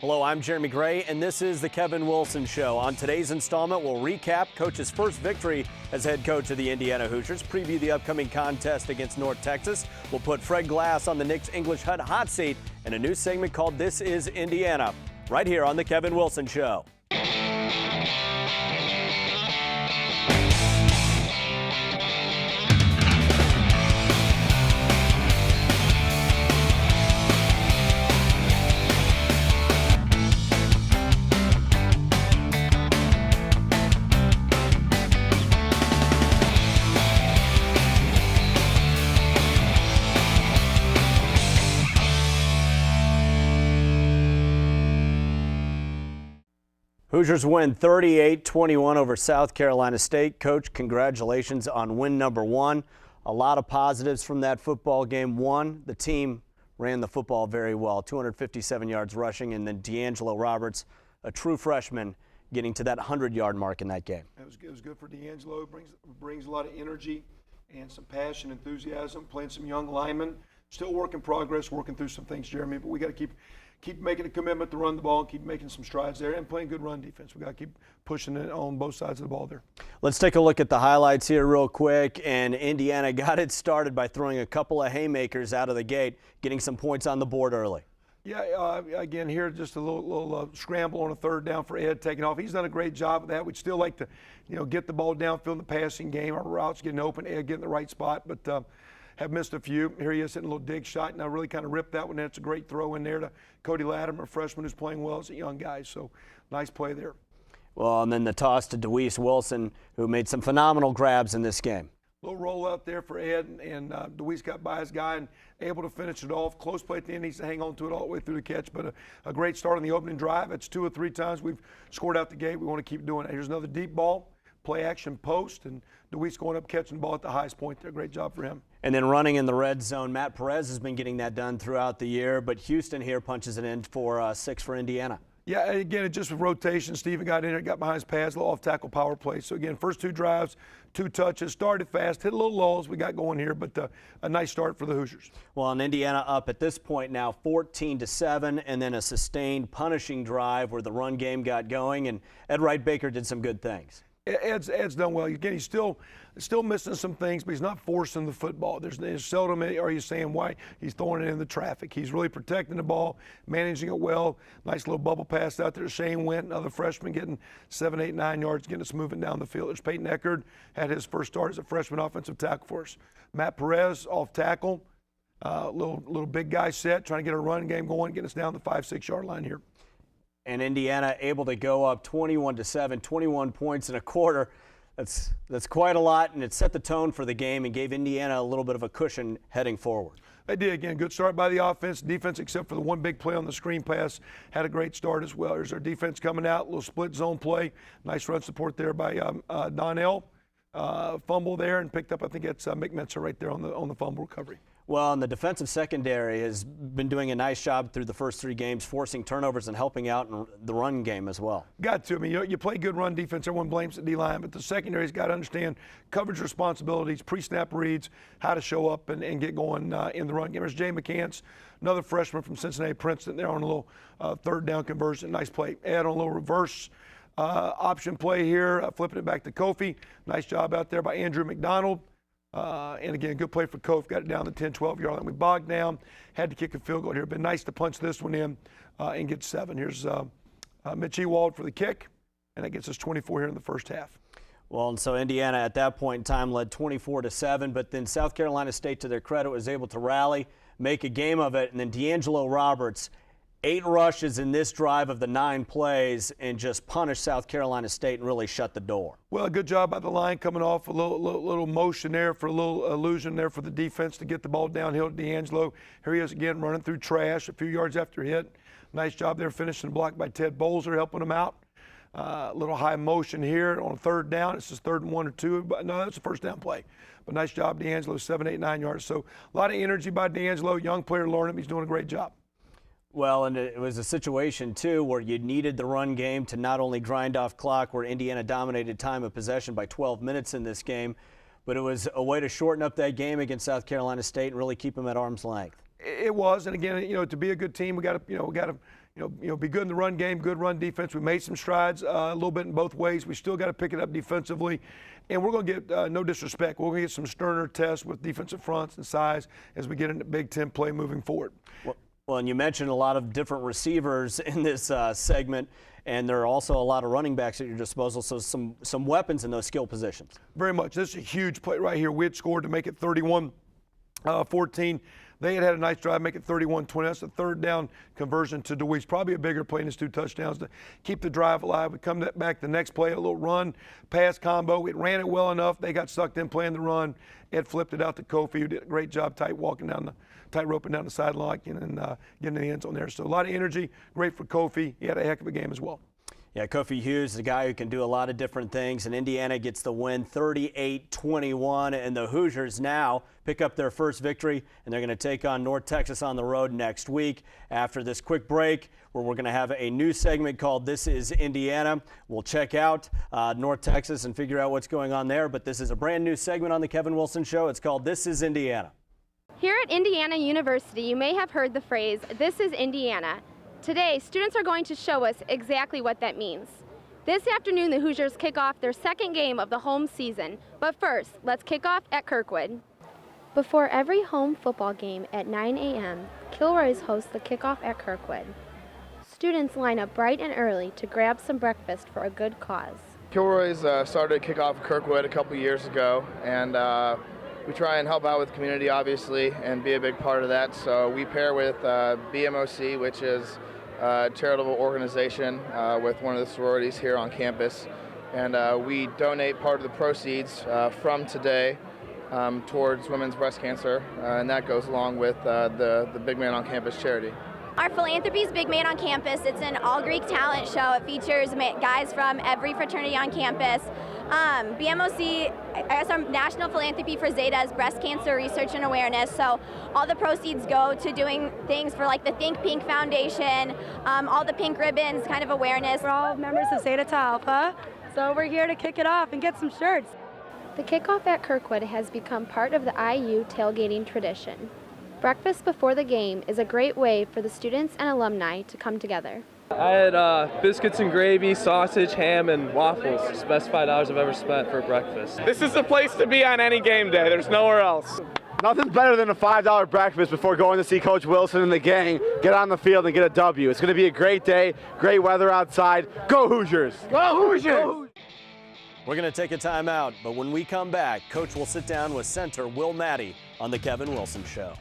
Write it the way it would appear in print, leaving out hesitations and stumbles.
Hello, I'm Jeremy Gray, and this is the Kevin Wilson Show. On today's installment, we'll recap Coach's first victory as head coach of the Indiana Hoosiers, preview the upcoming contest against North Texas. We'll put Fred Glass on the Knicks English hot seat and a new segment called This is Indiana, right here on the Kevin Wilson Show. Hoosiers win 38-21 over South Carolina State. Coach, congratulations on win number one. A lot of positives from that football game. One, the team ran the football very well, 257 yards rushing, and then D'Angelo Roberts, a true freshman, getting to that 100-yard mark in that game. It was good for D'Angelo. Brings a lot of energy and some passion, enthusiasm, playing some young linemen. Still work in progress, working through some things, Jeremy, but we got to keep making a commitment to run the ball, keep making some strides there, and playing good run defense. We got to keep pushing it on both sides of the ball there. Let's take a look at the highlights here real quick. And Indiana got it started by throwing a couple of haymakers out of the gate, getting some points on the board early. Yeah, again, here just a little scramble on a third down for Ed taking off. He's done a great job of that. We'd still like to, get the ball downfield in the passing game. Our routes getting open, Ed getting the right spot, but have missed a few. Here he is hitting a little dig shot, and I really kind of ripped that one. That's a great throw in there to Cody Latimer, a freshman who's playing well as a young guy. So nice play there. Well, and then the toss to DeWeese Wilson, who made some phenomenal grabs in this game. Little roll out there for Ed, and DeWeese got by his guy and able to finish it off. Close play at the end. Needs to hang on to it all the way through the catch, but a great start on the opening drive. It's 2 or 3 times we've scored out the gate. We want to keep doing it. Here's another deep ball. Play action post, and DeWeese going up catching the ball at the highest point there. Great job for him. And then running in the red zone, Matt Perez has been getting that done throughout the year, but Houston here punches it in for 6 for Indiana. Yeah, again, it just with rotation. Steven got in there, got behind his pads, a little off-tackle power play. So, again, first 2 drives, 2 touches, started fast, hit a little low as we got going here, but a nice start for the Hoosiers. Well, and Indiana up at this point now 14-7, and then a sustained punishing drive where the run game got going, and Ed Wright Baker did some good things. Ed's done well. Again, he's still missing some things, but he's not forcing the football. There's seldom are you saying why he's throwing it in the traffic. He's really protecting the ball, managing it well. Nice little bubble pass out there to Shane Went, another freshman getting 7, 8, 9 yards, getting us moving down the field. There's Peyton Eckerd, had his first start as a freshman offensive tackle for us. Matt Perez off tackle, little big guy set, trying to get a run game going, getting us down the 5, 6 yard line here. And Indiana able to go up 21-7, 21 points in a quarter. That's quite a lot, and it set the tone for the game and gave Indiana a little bit of a cushion heading forward. They did. Again, good start by the offense. Defense, except for the one big play on the screen pass, had a great start as well. There's our defense coming out, a little split zone play. Nice run support there by Donnell. Fumble there and picked up, I think it's Mick Metzer right there on the fumble recovery. Well, and the defensive secondary has been doing a nice job through the first 3 games, forcing turnovers and helping out in the run game as well. Got to. I mean, you play good run defense, everyone blames the D-line, but the secondary's got to understand coverage responsibilities, pre-snap reads, how to show up and get going in the run game. There's Jay McCants, another freshman from Cincinnati Princeton, there on a little third down conversion. Nice play. Add on a little reverse option play here, flipping it back to Kofi. Nice job out there by Andrew McDonald. And again, good play for Kof. Got it down the 10, 12 yard line. We bogged down, had to kick a field goal here. Been nice to punch this one in and get 7. Here's Mitch Ewald for the kick, and that gets us 24 here in the first half. Well, and so Indiana at that point in time led 24-7, but then South Carolina State, to their credit, was able to rally, make a game of it, and then D'Angelo Roberts, 8 rushes in this drive of the 9 plays and just punished South Carolina State and really shut the door. Well, good job by the line coming off, a little motion there for a little illusion there for the defense to get the ball downhill to D'Angelo. Here he is again running through trash a few yards after hit. Nice job there finishing the block by Ted Bolzer, helping him out. A little high motion here on 3rd down. It's just 3rd and 1 or 2, but no, that's a first down play. But nice job, D'Angelo, 7, 8, 9 yards. So a lot of energy by D'Angelo, young player learning. He's doing a great job. Well, and it was a situation, too, where you needed the run game to not only grind off clock, where Indiana dominated time of possession by 12 minutes in this game, but it was a way to shorten up that game against South Carolina State and really keep them at arm's length. It was, and again, to be a good team, we got to be good in the run game, good run defense. We made some strides a little bit in both ways. We still got to pick it up defensively, and we're going to get no disrespect. We're going to get some sterner tests with defensive fronts and size as we get into Big Ten play moving forward. Well, and you mentioned a lot of different receivers in this segment, and there are also a lot of running backs at your disposal, so some weapons in those skill positions. Very much. This is a huge play right here. We had scored to make it 31-14. They had a nice drive, make it 31-20. That's a third down conversion to DeWeese. Probably a bigger play than his 2 touchdowns to keep the drive alive. We come back the next play, a little run, pass combo. It ran it well enough. They got sucked in playing the run. Ed flipped it out to Kofi, who did a great job tight roping down the sideline and getting in the end zone there. So a lot of energy. Great for Kofi. He had a heck of a game as well. Yeah, Kofi Hughes, the guy who can do a lot of different things, and Indiana gets the win 38-21, and the Hoosiers now pick up their first victory, and they're going to take on North Texas on the road next week. After this quick break, where we're going to have a new segment called This is Indiana. We'll check out North Texas and figure out what's going on there, but this is a brand new segment on the Kevin Wilson Show. It's called This is Indiana. Here at Indiana University, you may have heard the phrase, "This is Indiana." Today, students are going to show us exactly what that means. This afternoon, the Hoosiers kick off their second game of the home season. But first, let's kick off at Kirkwood. Before every home football game at 9 a.m., Kilroy's hosts the kickoff at Kirkwood. Students line up bright and early to grab some breakfast for a good cause. Kilroy's started Kickoff at Kirkwood a couple years ago, and we try and help out with the community, obviously, and be a big part of that. So we pair with BMOC, which is a charitable organization with one of the sororities here on campus. And we donate part of the proceeds from today towards women's breast cancer, and that goes along with the Big Man on Campus charity. Our philanthropy is Big Man on Campus. It's an all-Greek talent show. It features guys from every fraternity on campus. BMOC, I guess our National Philanthropy for Zeta is breast cancer research and awareness. So all the proceeds go to doing things for like the Think Pink Foundation, all the pink ribbons, kind of awareness. We're all members of Zeta Tau Alpha, so we're here to kick it off and get some shirts. The kickoff at Kirkwood has become part of the IU tailgating tradition. Breakfast before the game is a great way for the students and alumni to come together. I had biscuits and gravy, sausage, ham, and waffles. It's the best $5 I've ever spent for breakfast. This is the place to be on any game day. There's nowhere else. Nothing better than a $5 breakfast before going to see Coach Wilson and the gang get on the field and get a W. It's going to be a great day, great weather outside. Go Hoosiers! Go Hoosiers! We're going to take a timeout, but when we come back, Coach will sit down with center Will Maddie on the Kevin Wilson Show.